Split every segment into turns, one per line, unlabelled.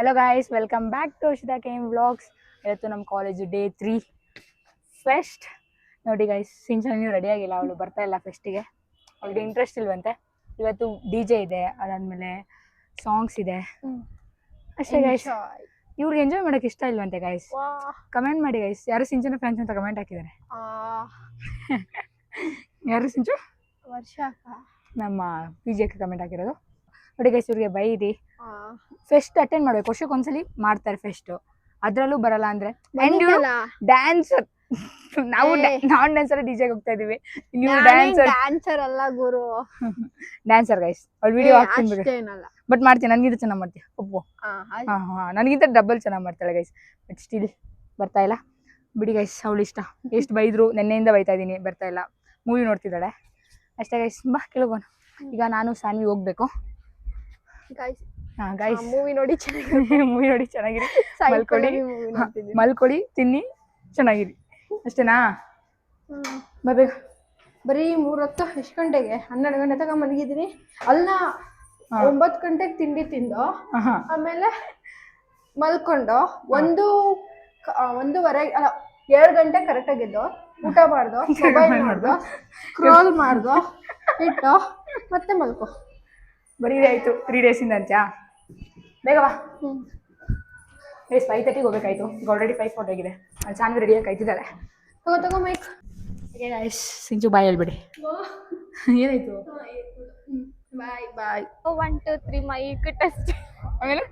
Hello guys, welcome back to Arshita KM vlogs. ಇವತ್ತು ನಮ್ಮ college day 3 fest. ನೋಡಿ guys, ಸಿಂಚನೂ ರೆಡಿ ಆಗಿಲ್ಲ, ಅವಳು ಬರ್ತಾ ಇಲ್ಲ ಫೆಸ್ಟಿಗೆ, ಅವಳಿಗೆ ಇಂಟ್ರೆಸ್ಟ್ ಇಲ್ವಂತೆ. ಇವತ್ತು DJ ಇದೆ, ಅದಾದ್ಮೇಲೆ ಸಾಂಗ್ಸ್ ಇದೆ ಅಷ್ಟೇ ಗೈಸ್. ಇವ್ರಿಗೆ ಎಂಜಾಯ್ ಮಾಡೋಕೆ ಇಷ್ಟ ಇಲ್ವಂತೆ ಗೈಸ್. ಕಮೆಂಟ್ ಮಾಡಿ ಗೈಸ್, ಯಾರು ಸಿಂಚನ ಫ್ಯಾನ್ಸ್ ಅಂತ ಕಮೆಂಟ್ ಹಾಕಿದ್ದಾರೆ. ಯಾರು ಸಿಂಚು?
ವರ್ಷ
ನಮ್ಮ PG ಕಮೆಂಟ್ ಹಾಕಿರೋದು. ನೋಡಿ ಗೈಸ್, ಇವ್ರಿಗೆ ಬೈರಿ. ಫೆಸ್ಟ್ ಅಟೆಂಡ್ ಮಾಡ್ಬೇಕು, ವರ್ಷಕ್ಕೆ ಒಂದ್ಸಲಿ ಮಾಡ್ತಾರೆ ಫೆಸ್ಟ್, ಅದ್ರಲ್ಲೂ ಬರಲ್ಲ ಅಂದ್ರೆ ಡ್ಯಾನ್ಸರ್. ನಾವು ನಾನ್ ಡ್ಯಾನ್ಸರ್ DJಗೆ ಹೋಗ್ತಾ ಇದೀವಿ, ನೀವು
ಡ್ಯಾನ್ಸರ್ ಅಲ್ಲ ಗುರು,
ಡ್ಯಾನ್ಸರ್ ಗೈಸ್. ಅವ್ಳು ವಿಡಿಯೋ ಹಾಕ್ತೀನಿ ಬಿಡಿ, ಬಟ್ ಮಾಡ್ತೀನಿ, ನನಗಿಂತ ಚೆನ್ನಾಗಿ ಮಾಡ್ತೀವಿ ಒಪ್ಪು. ನನಗಿಂತ ಡಬಲ್ ಚೆನ್ನಾಗಿ ಮಾಡ್ತಾಳೆ ಗೈಸ್, ಬಟ್ ಸ್ಟಿಲ್ ಬರ್ತಾ ಇಲ್ಲ ಬಿಡಿ ಗೈಸ್. ಅವಳು ಇಷ್ಟ, ಎಷ್ಟು ಬೈದ್ರು, ನೆನ್ನೆಯಿಂದ ಬೈತಾ ಇದೀನಿ, ಬರ್ತಾ ಇಲ್ಲ. ಮೂವಿ ನೋಡ್ತಿದ್ದಾಳೆ ಅಷ್ಟೇ ಗೈಸ್. ಬಾ ಕೆಳಗೋಣ, ಈಗ ನಾನು ಸಾನ್ವಿ ಹೋಗ್ಬೇಕು. ಗೈಸ್
ಮೂವಿ ನೋಡಿ
ಚೆನ್ನಾಗಿರಿ, ಮಲ್ಕೊಳ್ಳಿ, ತಿನ್ನಿ, ಚೆನ್ನಾಗಿರಿ, ಅಷ್ಟೇನಾ? ಬರ್ಬೇಕು.
ಬರೀ 3 ಹೊತ್ತು. ಎಷ್ಟು ಗಂಟೆಗೆ? 12 ಗಂಟೆ ತನಕ ಮಲಗಿದ್ದೀನಿ. ಅಲ್ಲ, 9 ಗಂಟೆಗೆ ತಿಂಡಿ ತಿಂದು ಆಮೇಲೆ ಮಲ್ಕೊಂಡು 1:30 ಅಲ್ಲ 7 ಗಂಟೆ ಕರೆಕ್ಟ್ ಆಗಿದ್ದು, ಊಟ ಮಾಡ್ದು, ಮೊಬೈಲ್ ಮಾಡ್ದು, ಸ್ಕ್ರೋಲ್ ಮಾಡ್ದು, ಇಟ್ಟು ಮತ್ತೆ ಮಲ್ಕೊ.
ಬರೀ ಆಯ್ತು 3 ಡೇಸಿಂದ ಅಂತ. ಬೇಗ ಬಾ. 5:30ಗೆ ಹೋಗ್ಬೇಕಾಯ್ತು, ಈಗ ಆಲ್ರೆಡಿ 5:40 ಆಗಿದೆ. ಅಲ್ಲಿ ಸಾನ್ವಿ ರೆಡಿಯಾಗಿ ಕಾಯ್ತಿದ್ದಾಳೆ.
ತಗೋ ಮೈಕ್.
ಸಿಂಚು ಬಾಯ್ ಹೇಳ್ಬಿಡಿ. ಏನಾಯ್ತು?
ಬಾಯ್ 1 2 3 ಮೈಕ್ ಟೆಸ್ಟ್.
ಆಮೇಲೆ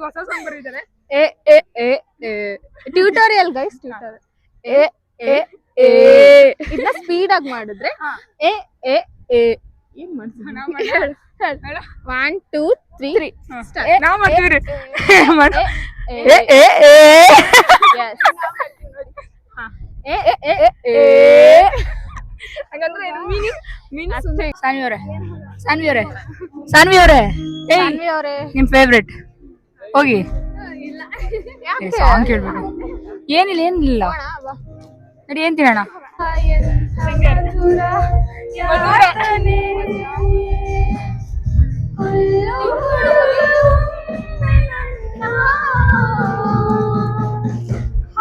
ಹೊಸ ಸಾಂಗ್ ಬರೀತಾರೆ.
Tutorial guys, tutorial. ಇದನ್ನ ಸ್ಪೀಡ್ ಆಗಿ ಮಾಡಿದ್ರೆ ಏನ್ ಮಾಡ್ತೀವಿ? 1 2 3
ನಾವು ಮಾಡ್ತೀವಿ. ಸಾನ್ವಿ ಅವರೇ ನಿಮ್ ಫೇವ್ರೆಟ್ ಹೋಗಿ ಸಾಂಗ್ ಕೇಳ್ಬೇಕು. ಏನಿಲ್ಲ ನಡಿ, ಏನ್ ತಿನ್ನೋಣ?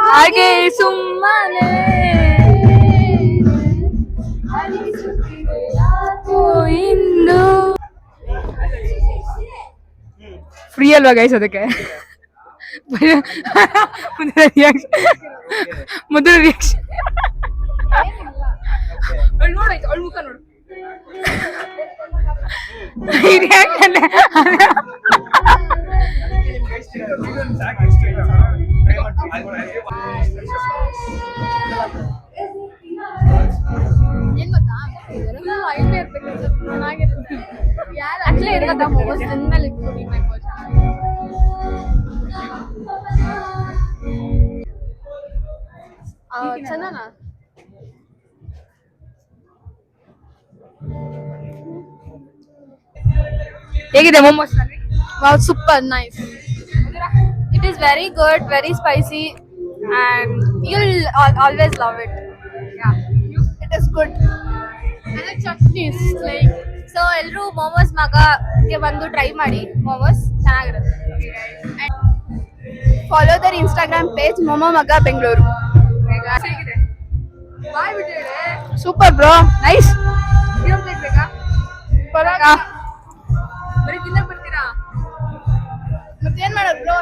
ಹಾಗೆ ಸುಮ್ಮನೆ ಇಂದು ಫ್ರೀ ಅಲ್ವಾ ಗೈಸ್, ಅದಕ್ಕೆ ಮೊದಲ ರಿಯಾಕ್ಷನ್ ನೋಡಾಯ್ತು, ಅವಳ ಮುಖ ನೋಡು.
ಏನ್ ಗೊತ್ತಾ, ಚೆನ್ನಾಗಿರುತ್ತೆ. ಯಾರು ಅಟ್ಲೇ ಇರೋದ ಮೊಬೈಲ್ ಮೇಲೆ ಇಟ್ಕೊಂಡಿರ್ಬೇಕು. ಚಂದನ
ಹೇಗಿದೆ momos?
Wow, super nice. It is very good, very spicy, and you'll always love it. Yeah, it is good. And the chutneys, like, so ಎಲ್ಲರೂ ಮೊಮೋಸ್ ಮಗಗೆ ಬಂದು ಟ್ರೈ ಮಾಡಿ, ಮೊಮೋಸ್ ಚೆನ್ನಾಗಿರುತ್ತೆ. And follow their Instagram page momo ಮಗ ಬೆಂಗಳೂರು.
Super bro, nice. ಇನ್ನೊಂದು plate ಬೇಕಾ? ಬರಾಗ ಬರೀ ತಿನ್ನಕ್ ಬರ್ತೀರಾ?
ಮತ್ತೇನ್ ಮಾಡೋದು ಬ್ರೋ?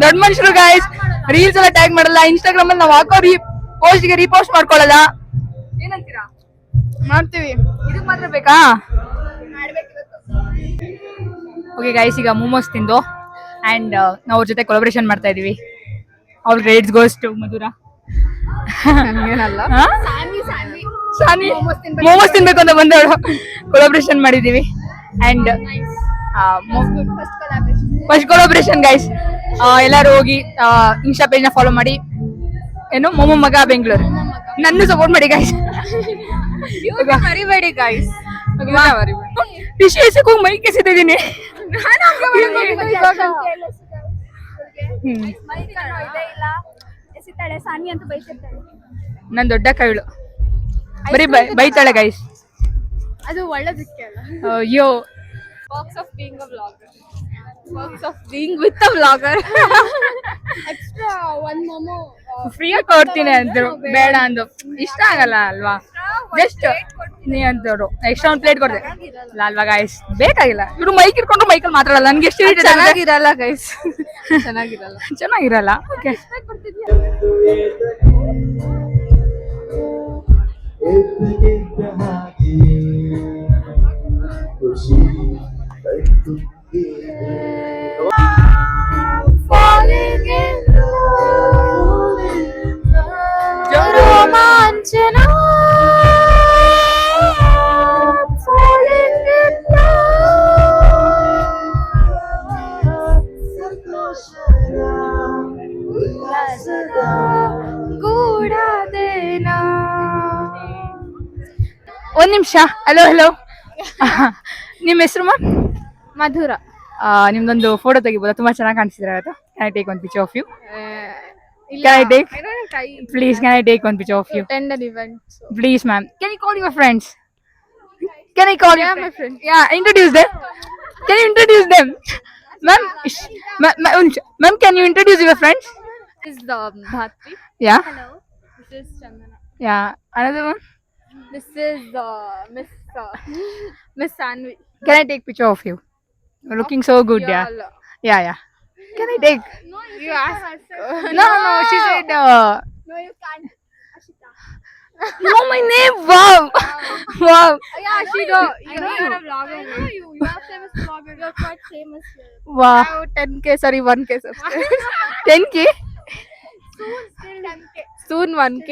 ದೊಡ್ಡ ಮನುಷ್ಯರು ಗೈಸ್, ರೀಲ್ಸ್ ಎಲ್ಲ ಟ್ಯಾಗ್ ಮಾಡಲ್ಲ, ಇನ್ಸ್ಟಾಗ್ರಾಮ್ ಅಲ್ಲಿ ನಾವು ಹಾಕೋ ಪೋಸ್ಟ್ಗೆ ರೀಪೋಸ್ಟ್ ಮಾಡ್ಕೊಳ್ಳಲ್ಲ. ಏನಂತೀರಾ?
ಮಾಡ್ತೀವಿ.
ಇದಕ್ಕೆ ಮಾತ್ರ ಬೇಕಾ? ಓಕೆ ಗೈಸ್, ಈಗ ಮೋಮೋಸ್ ತಿಂದು ಅಂಡ್ ನಾವು ಅವ್ರ ಜೊತೆ ಕೊಲಾಬ್ರೇಷನ್ ಮಾಡ್ತಾ ಇದೀವಿ. ಅವ್ರ grades goes to Madhura. Saanvi momos ತಿನ್ಬೇಕು ಅಂತ ಬಂದವಳು, ಕೊಲಾಬ್ರೇಷನ್ ಮಾಡಿದೀವಿ. And first collaboration guys. ಎಲ್ಲರೂ ಹೋಗಿ ಇನ್ಸ್ಟಾ ಪೇಜ್ ನ ಫಾಲೋ ಮಾಡಿ, ಏನು ಮೊಮೋ ಮಗ ಬೆಂಗಳೂರು. ನನ್ನ ಸಪೋರ್ಟ್ ಮಾಡಿ ಗೈಸ್,
ಮರಿಬೇಡಿ ಗೈಸ್.
ವಿಶೇಷಕ್ಕೆ ಹೋಗಿ ಮೈಕ್ ಎಸಿದ್ದೀನಿ.
ಸಾನಿ ಅಂತ ಬೈತಿರ್ತಾಳೆ.
ನನ್ ದೊಡ್ಡ ಕೈಳು ಬರೀ ಬೈತಾಳೆ ಗೈಸ್.
ಅದು ಒಳ್ಳೇದಕ್ಕೆ ಅಲ್ಲ.
ಅಯ್ಯೋ
Perks of being a vlogger. Perks of being with a vlogger. Extra one momo.
ಫ್ರೀಯಾಗಿ ಕೊಡ್ತೀನಿ ಅಂದ್ರು, ಬೇಡ ಅಂದು. ಇಷ್ಟ ಆಗಲ್ಲ ಅಲ್ವಾ, ಜಸ್ಟ್ ನೀ ಅಂತವ್ರು ಎಕ್ಸ್ಟ್ರಾ ಒಂದು ಪ್ಲೇಟ್ ಕೊಡ್ದೆ ಅಲ್ವಾ ಗೈಸ್. ಬೇಕಾಗಿಲ್ಲ ಇವ್ರು ಮೈಕ್ ಇಟ್ಕೊಂಡ್ರು ಮೈಕಲ್ಲಿ ಮಾತಾಡಲ್ಲ. ನನ್ಗೆ ಎಷ್ಟು
ಚೆನ್ನಾಗಿರಲ್ಲ ಗೈಸ್.
ಚೆನ್ನಾಗಿರಲ್ಲ. ಓಕೆ
ರೋಮಾಂಚನ ಗೂಡಾದೇನಾ.
ಒಂದ್ ನಿಮಿಷ. ಹಲೋ ನಿಮ್ಮ ಹೆಸರು ಮ್ಯಾಮ್?
ಮಧುರ.
ನಿಮ್ದೊಂದು ಫೋಟೋ ತೆಗಿಬೋದಾ? ತುಂಬಾ ಚೆನ್ನಾಗಿ ಕಾಣಿಸ್ತಿದ್ರೆ ಆಯ್ತು. Can I take one picture of you? Can I take? Please, can I take one picture of you?
Attend an event.
Please, ma'am. Can you call your friends? Can I call
Yeah,
your
my
friends?
friend.
Yeah, introduce them. Can you introduce them? Ma'am, ma'am, can you introduce your friends?
This is the Bhatri.
Yeah.
Hello. This is Chandana.
Yeah. Another one?
This is Miss Sanvi.
Can I take picture of you? You're looking so good, yeah. Yeah. Can I take?
No, you ask.
No, she said,
No, you can't. Ashita.
you know my name? Wow. Wow.
Yeah, she know. You know you're a vlogger. I know you. You are famous vlogger. You're quite famous.
Wow.
Now 10k, sorry, 1k subscribers.
10K?
Soon still 10k. Soon 1k.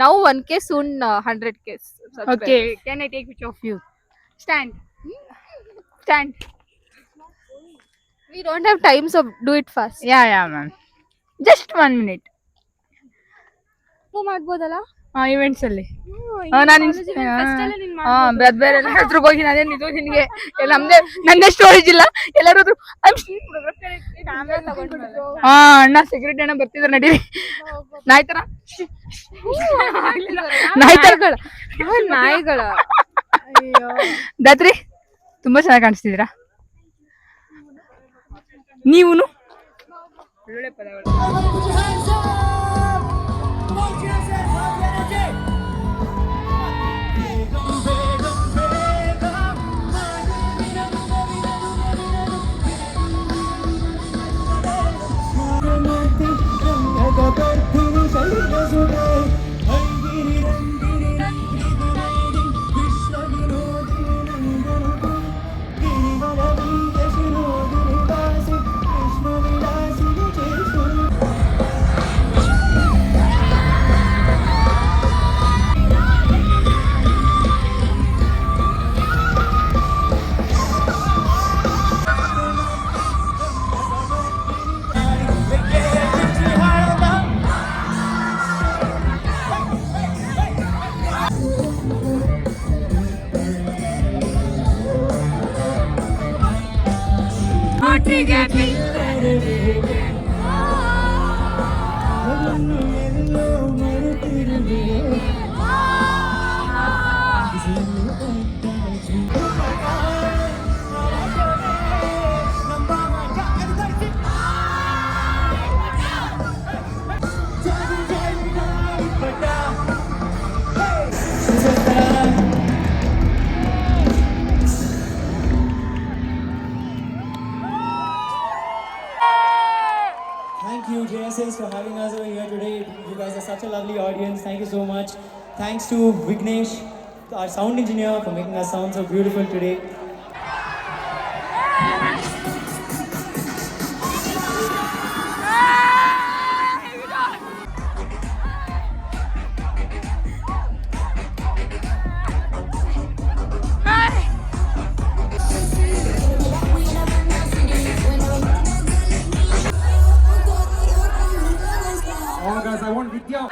Now 1k. Soon 100k subscribers.
Okay. Can I take picture of you? Stand. Stand.
We don't have time, so do it fast.
Yeah, ma'am. Just 1 minute.
ಹೂ ಮಾಡ್ಬೋದಲ್ಲ?
Events ಅಲ್ಲಿ ನಾನು ಬೇರೆ ಹತ್ರಕ್ಕೆ ಹೋಗಿ ನಾನೇನು ಇದು ನಿನಗೆ ನನ್ನೇ ಸ್ಟೋರೇಜ್ ಇಲ್ಲ. ಎಲ್ಲರೂ ಅಣ್ಣ ಸೆಕ್ಯೂರಿಟಿ ಅಣ್ಣ ಬರ್ತಿದ್ದಾರೆ, ನಡೀರಿ.
ನಾಯಿಗಳ
ದಾತ್ರಿ ತುಂಬಾ ಚೆನ್ನಾಗಿ ಕಾಣಿಸ್ತಿದ್ದೀರಾ ನೀವುನು. ಒಳ್ಳೆ ಪದಗಳು.
Thank you, JSS, for having us over here today. You guys are such a lovely audience. Thank you so much. Thanks to Vignesh, our sound engineer, for making us sound so beautiful today.
All guys, I want Vidya.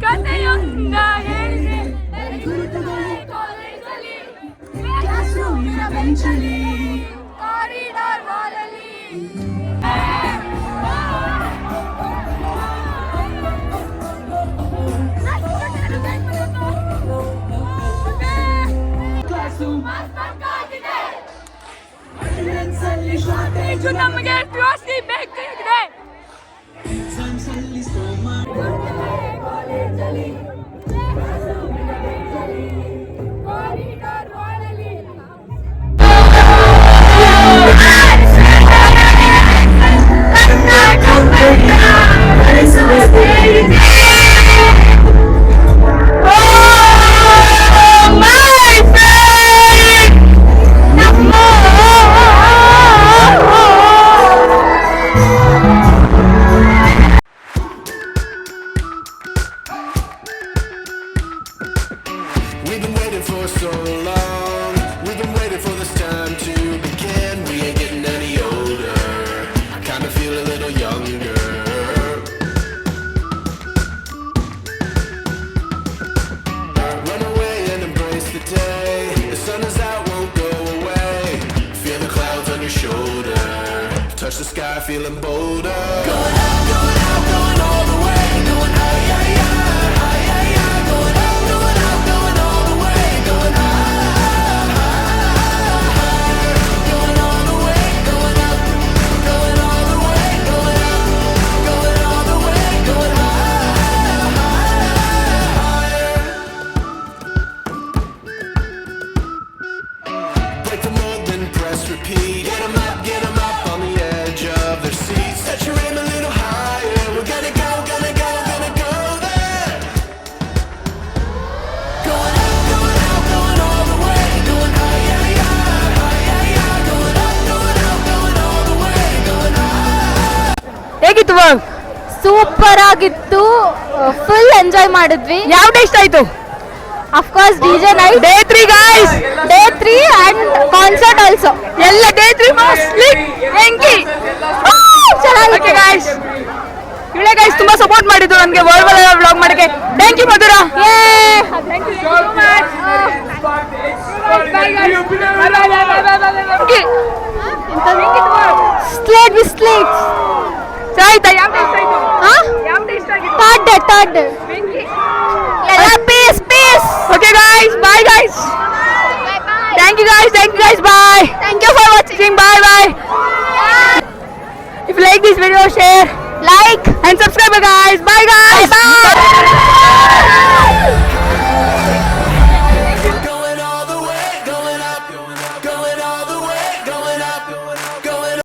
ಕಥೆಯೊಂದ ಹೇಳಿದೆ class ರೂಮಿನ ಬೆಂಚಲ್ಲಿ corridor ವಾಲಲ್ಲಿ shortage ನಮಗೆ ಜಾಸ್ತಿ ಬೇಕಾಗಿದೆ
We've been waiting for so long. We've been waiting for this time to begin. We ain't getting any older. I kinda feel a little younger. Run away and embrace the day. The sun is out, won't go away. Feel the clouds on your shoulder. Touch the sky, feeling bolder. Going out, going out, going all the way. Going out, yeah, yeah. Going out, going out, going all the way. Going higher. Going all the way, going up. Going all the way, going up. Going all the way, going higher. Break the mold, then press repeat. Get 'em up on the edge of their seats. Set your aim a little higher. We're gonna go, gonna go, gonna go there. Going up, going out, going all the way. Going higher, yeah, higher, yeah. Going up, going out, going all the way. Going higher.
ಹೇಗಿತ್ತು ma'am?
Super ಆಗಿತ್ತು, full enjoy ಮಾಡಿದ್ವಿ.
ಯಾವ day ಇಷ್ಟ ಆಯ್ತು?
Of course DJ night,
day 3 guys.
Day 3 and concert also.
ಎಲ್ಲ day 3 mostly ಹೆಂಗಿ okay guys. ಇವಳೆ guys ತುಂಬಾ ಸಪೋರ್ಟ್ ಮಾಡಿದ್ರು ನನಗೆ ವರ್ಲ್ಡ್ ವೈಡ್ ವ್ಲಾಗ್ ಮಾಡಕ್ಕೆ. Thank you Madhura. Thank you so much.
Slate with slates.
ಆಯ್ತಾ? ಯಾವ ಡೇ ಇಷ್ಟ ಆಯ್ತು? ಯಾವ ಡೇ ಇಷ್ಟ ಆಗಿತ್ತು?
ಥರ್ಡ್ ಎಲ್ಲ piece piece.
Okay guys, bye guys. Thank you guys, bye.
Thank you for watching.
Bye. If you like this video, share,
Like
and subscribe guys. Bye guys.
Bye.